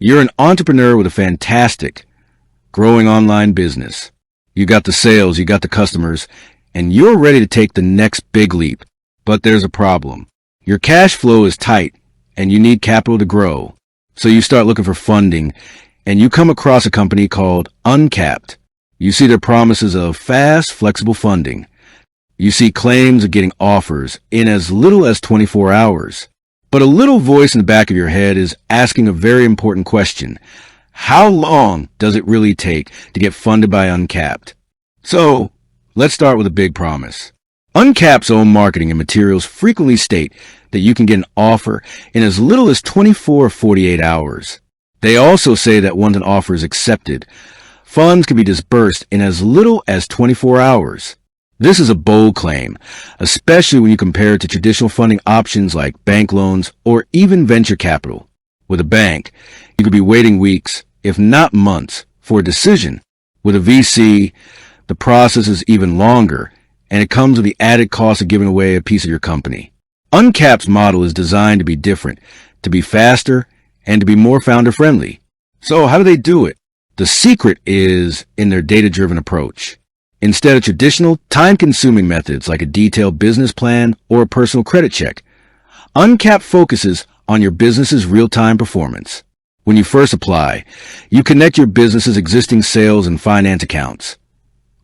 You're an entrepreneur with a fantastic, growing online business. You got the sales, you got the customers, and you're ready to take the next big leap. But there's a problem. Your cash flow is tight, and you need capital to grow. So you start looking for funding, and you come across a company called Uncapped. You see their promises of fast, flexible funding. You see claims of getting offers in as little as 24 hours. But a little voice in the back of your head is asking a very important question. How long does it really take to get funded by Uncapped? So, let's start with a big promise. Uncapped's own marketing and materials frequently state that you can get an offer in as little as 24 or 48 hours. They also say that once an offer is accepted, funds can be disbursed in as little as 24 hours. This is a bold claim, especially when you compare it to traditional funding options like bank loans or even venture capital. With a bank, you could be waiting weeks, if not months, for a decision. With a VC, the process is even longer, and it comes with the added cost of giving away a piece of your company. Uncapped's model is designed to be different, to be faster, and to be more founder-friendly. So how do they do it? The secret is in their data-driven approach. Instead of traditional, time-consuming methods like a detailed business plan or a personal credit check, Uncapped focuses on your business's real-time performance. When you first apply, you connect your business's existing sales and finance accounts.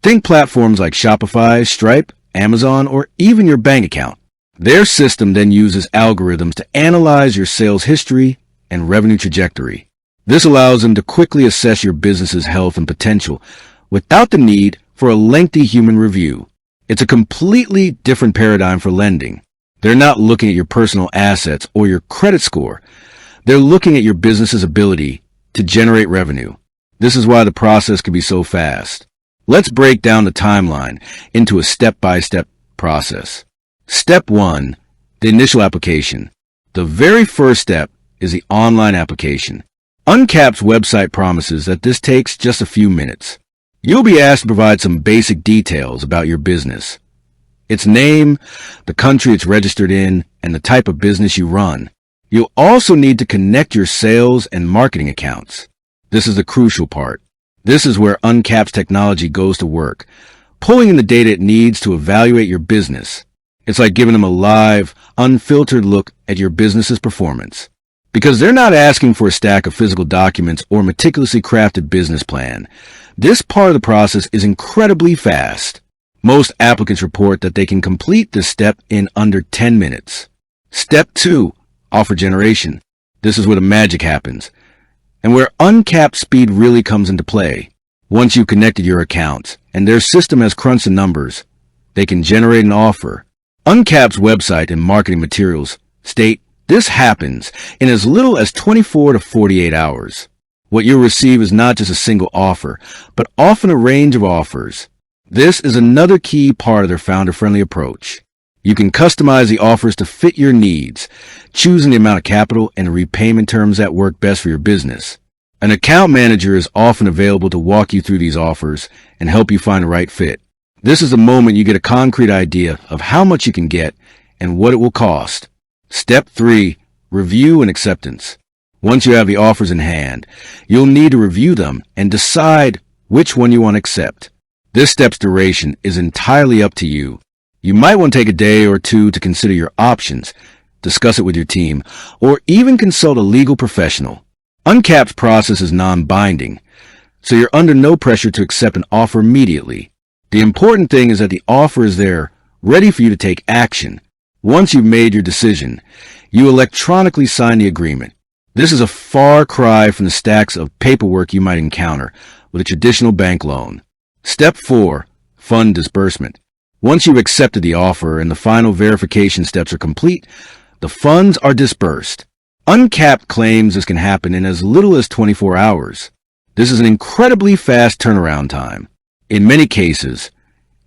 Think platforms like Shopify, Stripe, Amazon, or even your bank account. Their system then uses algorithms to analyze your sales history and revenue trajectory. This allows them to quickly assess your business's health and potential without the need for a lengthy human review. It's a completely different paradigm for lending. They're not looking at your personal assets or your credit score. They're looking at your business's ability to generate revenue. This is why the process can be so fast. Let's break down the timeline into a step-by-step process. Step 1, the initial application. The very first step is the online application. Uncapped's website promises that this takes just a few minutes. You'll be asked to provide some basic details about your business. Its name, the country it's registered in, and the type of business you run. You'll also need to connect your sales and marketing accounts. This is the crucial part. This is where Uncapped's technology goes to work, pulling in the data it needs to evaluate your business. It's like giving them a live, unfiltered look at your business's performance. Because they're not asking for a stack of physical documents or meticulously crafted business plan. This part of the process is incredibly fast. Most applicants report that they can complete this step in under 10 minutes. Step 2, offer generation. This is where the magic happens, and where Uncapped speed really comes into play. Once you've connected your accounts and their system has crunched the numbers, they can generate an offer. Uncapped's website and marketing materials state this happens in as little as 24 to 48 hours. What you'll receive is not just a single offer, but often a range of offers. This is another key part of their founder-friendly approach. You can customize the offers to fit your needs, choosing the amount of capital and the repayment terms that work best for your business. An account manager is often available to walk you through these offers and help you find the right fit. This is the moment you get a concrete idea of how much you can get and what it will cost. Step 3, review and acceptance. Once you have the offers in hand, you'll need to review them and decide which one you want to accept. This step's duration is entirely up to you. You might want to take a day or two to consider your options, discuss it with your team, or even consult a legal professional. Uncapped's process is non-binding, so you're under no pressure to accept an offer immediately. The important thing is that the offer is there, ready for you to take action. Once you've made your decision, you electronically sign the agreement. This is a far cry from the stacks of paperwork you might encounter with a traditional bank loan. Step 4, fund disbursement. Once you've accepted the offer and the final verification steps are complete, the funds are disbursed. Uncapped claims this can happen in as little as 24 hours. This is an incredibly fast turnaround time. In many cases,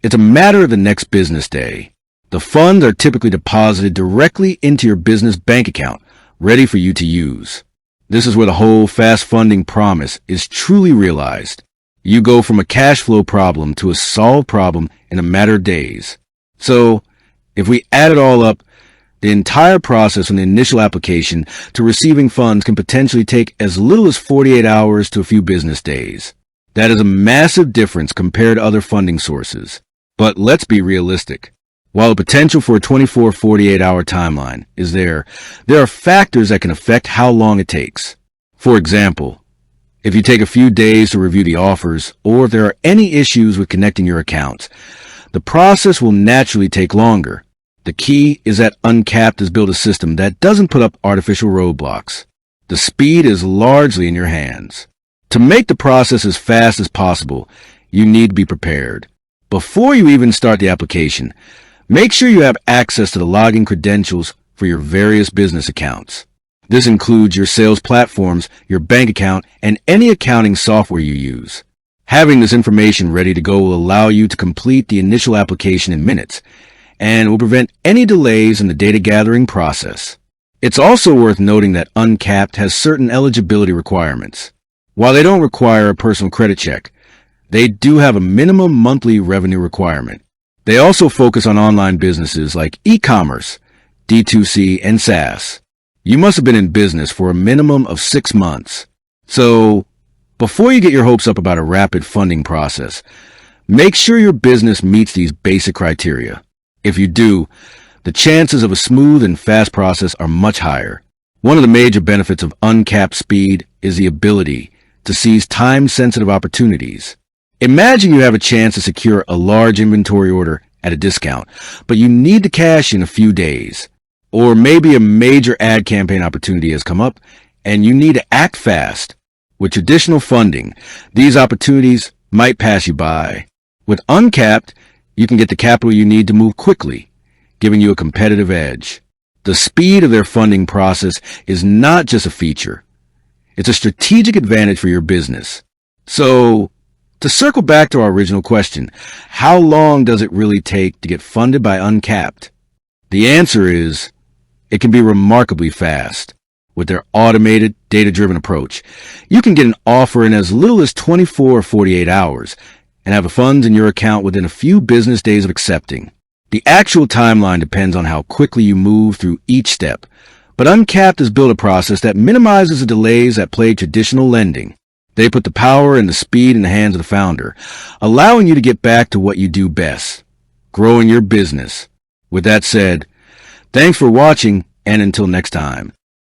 it's a matter of the next business day. The funds are typically deposited directly into your business bank account, ready for you to use. This is where the whole fast funding promise is truly realized. You go from a cash flow problem to a solved problem in a matter of days. So, if we add it all up, The entire process from the initial application to receiving funds can potentially take as little as 48 hours to a few business days. That is a massive difference compared to other funding sources. But let's be realistic. While the potential for a 48-hour timeline is there are factors that can affect how long it takes. For example, if you take a few days to review the offers, or if there are any issues with connecting your accounts, the process will naturally take longer. The key is that Uncapped has built a system that doesn't put up artificial roadblocks. The speed is largely in your hands. To make the process as fast as possible, you need to be prepared. Before you even start the application, make sure you have access to the login credentials for your various business accounts. This includes your sales platforms, your bank account, and any accounting software you use. Having this information ready to go will allow you to complete the initial application in minutes, and will prevent any delays in the data gathering process. It's also worth noting that Uncapped has certain eligibility requirements. While they don't require a personal credit check, they do have a minimum monthly revenue requirement. They also focus on online businesses like e-commerce, D2C, and SaaS. You must have been in business for a minimum of 6 months. So, before you get your hopes up about a rapid funding process, make sure your business meets these basic criteria. If you do, the chances of a smooth and fast process are much higher. One of the major benefits of Uncapped speed is the ability to seize time-sensitive opportunities. Imagine you have a chance to secure a large inventory order at a discount, but you need to cash in a few days. Or maybe a major ad campaign opportunity has come up, and you need to act fast. With traditional funding, these opportunities might pass you by. With Uncapped, you can get the capital you need to move quickly, giving you a competitive edge. The speed of their funding process is not just a feature. It's a strategic advantage for your business. So, to circle back to our original question, how long does it really take to get funded by Uncapped? The answer is, it can be remarkably fast. With their automated, data-driven approach, you can get an offer in as little as 24 or 48 hours and have the funds in your account within a few business days of accepting. The actual timeline depends on how quickly you move through each step, but Uncapped has built a process that minimizes the delays that plague traditional lending. They put the power and the speed in the hands of the founder, allowing you to get back to what you do best, growing your business. With that said, thanks for watching, and until next time.